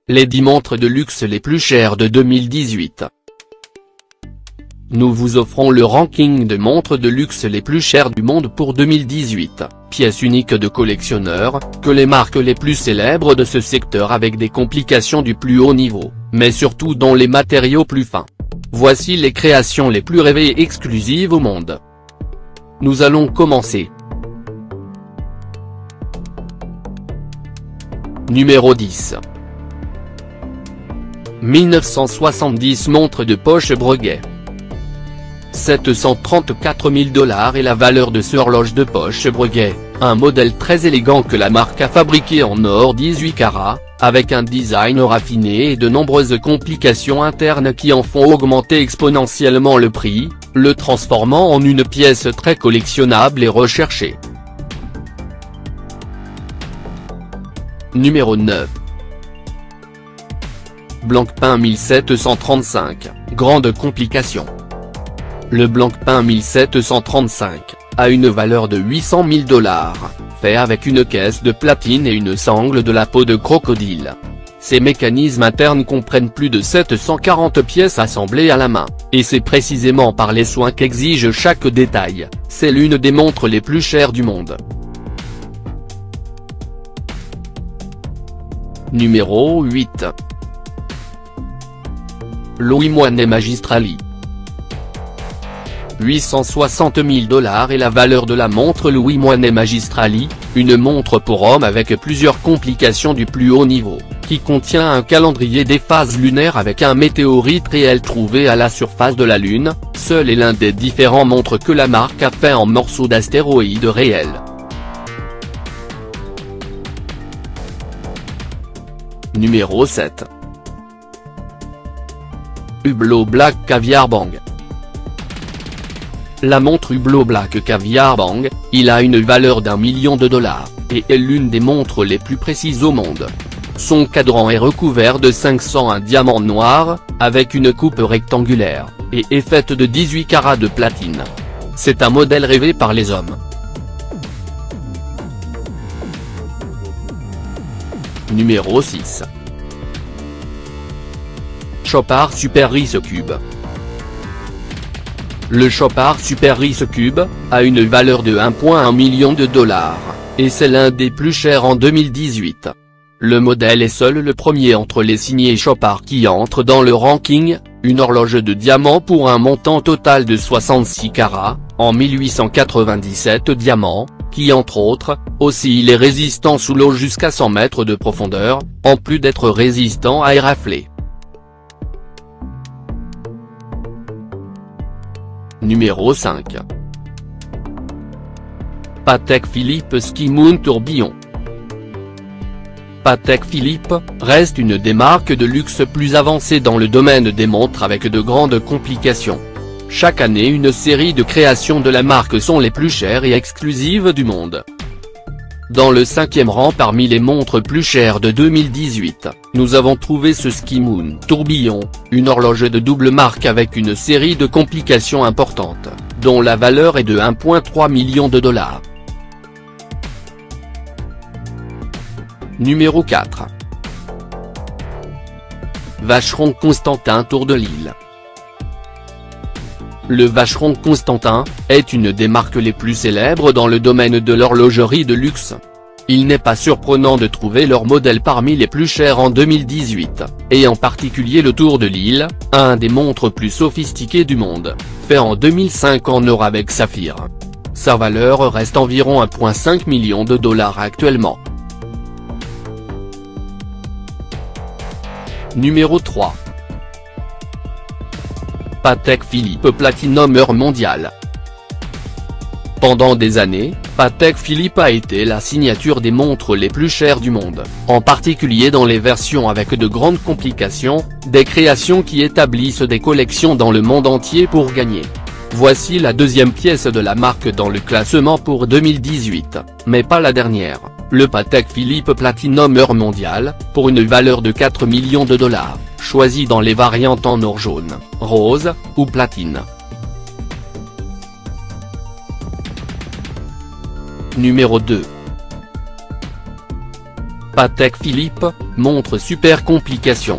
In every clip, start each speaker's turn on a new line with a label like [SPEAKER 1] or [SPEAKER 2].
[SPEAKER 1] les 10 montres de luxe les plus chères de 2018. Nous vous offrons le ranking de montres de luxe les plus chères du monde pour 2018, pièces uniques de collectionneurs, que les marques les plus célèbres de ce secteur avec des complications du plus haut niveau, mais surtout dans les matériaux plus fins. Voici les créations les plus rêvées et exclusives au monde. Nous allons commencer. Numéro 10. 1970 montre de poche Breguet. 734 000 $ est la valeur de ce horloge de poche Breguet, un modèle très élégant que la marque a fabriqué en or 18 carats, avec un design raffiné et de nombreuses complications internes qui en font augmenter exponentiellement le prix, le transformant en une pièce très collectionnable et recherchée. Numéro 9. Blancpain 1735, grande complication. Le Blancpain 1735, a une valeur de 800 000 $, fait avec une caisse de platine et une sangle de la peau de crocodile. Ces mécanismes internes comprennent plus de 740 pièces assemblées à la main, et c'est précisément par les soins qu'exige chaque détail, c'est l'une des montres les plus chères du monde. Numéro 8. Louis Moinet Magistrali. 860 000 $ est la valeur de la montre Louis Moinet Magistrali, une montre pour homme avec plusieurs complications du plus haut niveau, qui contient un calendrier des phases lunaires avec un météorite réel trouvé à la surface de la Lune, seul est l'un des différents montres que la marque a fait en morceaux d'astéroïdes réels. Numéro 7. Hublot Black Caviar Bang. La montre Hublot Black Caviar Bang, il a une valeur d'1 million de $, et est l'une des montres les plus précises au monde. Son cadran est recouvert de 501 diamants noirs, avec une coupe rectangulaire, et est faite de 18 carats de platine. C'est un modèle rêvé par les hommes. Numéro 6. Chopard Super Rice Cube. Le Chopard Super Rice Cube, a une valeur de 1,1 million de $, et c'est l'un des plus chers en 2018. Le modèle est seul le premier entre les signés Chopard qui entre dans le ranking, une horloge de diamant pour un montant total de 66 carats, en 1897 diamants, qui entre autres, aussi il est résistant sous l'eau jusqu'à 100 mètres de profondeur, en plus d'être résistant à érafler. Numéro 5. Patek Philippe Sky-Moon Tourbillon. Patek Philippe, reste une des marques de luxe plus avancées dans le domaine des montres avec de grandes complications. Chaque année une série de créations de la marque sont les plus chères et exclusives du monde. Dans le 5e rang parmi les montres plus chères de 2018, nous avons trouvé ce Sky-Moon Tourbillon, une horloge de double marque avec une série de complications importantes, dont la valeur est de 1,3 million de $. Numéro 4. Vacheron Constantin Tour de Lille. Le Vacheron Constantin, est une des marques les plus célèbres dans le domaine de l'horlogerie de luxe. Il n'est pas surprenant de trouver leur modèle parmi les plus chers en 2018, et en particulier le Tour de Lille, un des montres plus sophistiquées du monde, fait en 2005 en or avec saphir. Sa valeur reste environ 1,5 million de $ actuellement. Numéro 3. Patek Philippe Platinum Heure Mondiale. Pendant des années, Patek Philippe a été la signature des montres les plus chères du monde, en particulier dans les versions avec de grandes complications, des créations qui établissent des collections dans le monde entier pour gagner. Voici la deuxième pièce de la marque dans le classement pour 2018, mais pas la dernière, le Patek Philippe Platinum Heure Mondiale, pour une valeur de 4 millions de $, choisi dans les variantes en or jaune, rose, ou platine. Numéro 2. Patek Philippe, montre super complication.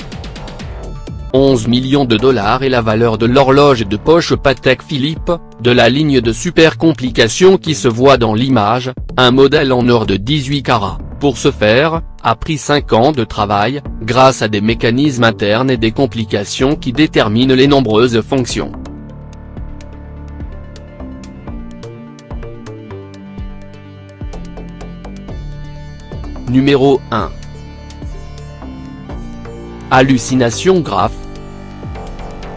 [SPEAKER 1] 11 millions de dollars est la valeur de l'horloge de poche Patek Philippe, de la ligne de super complication qui se voit dans l'image, un modèle en or de 18 carats. Pour ce faire, a pris 5 ans de travail, grâce à des mécanismes internes et des complications qui déterminent les nombreuses fonctions. Numéro 1. Hallucination graphe.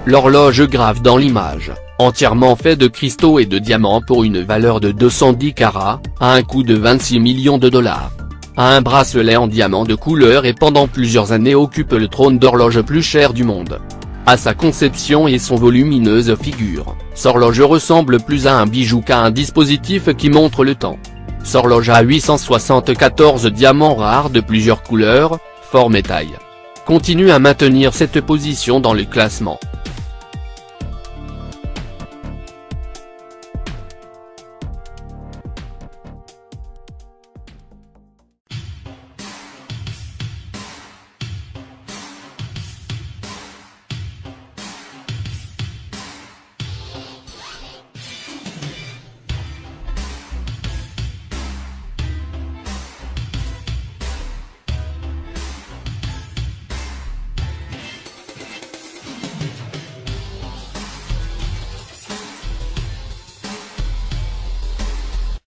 [SPEAKER 1] L'horloge grave dans l'image, entièrement fait de cristaux et de diamants pour une valeur de 210 carats, à un coût de 26 millions de dollars. A un bracelet en diamant de couleur et pendant plusieurs années occupe le trône d'horloge plus cher du monde. À sa conception et son volumineuse figure, cette horloge ressemble plus à un bijou qu'à un dispositif qui montre le temps. Cette horloge a 874 diamants rares de plusieurs couleurs, formes et tailles. Continue à maintenir cette position dans le classement.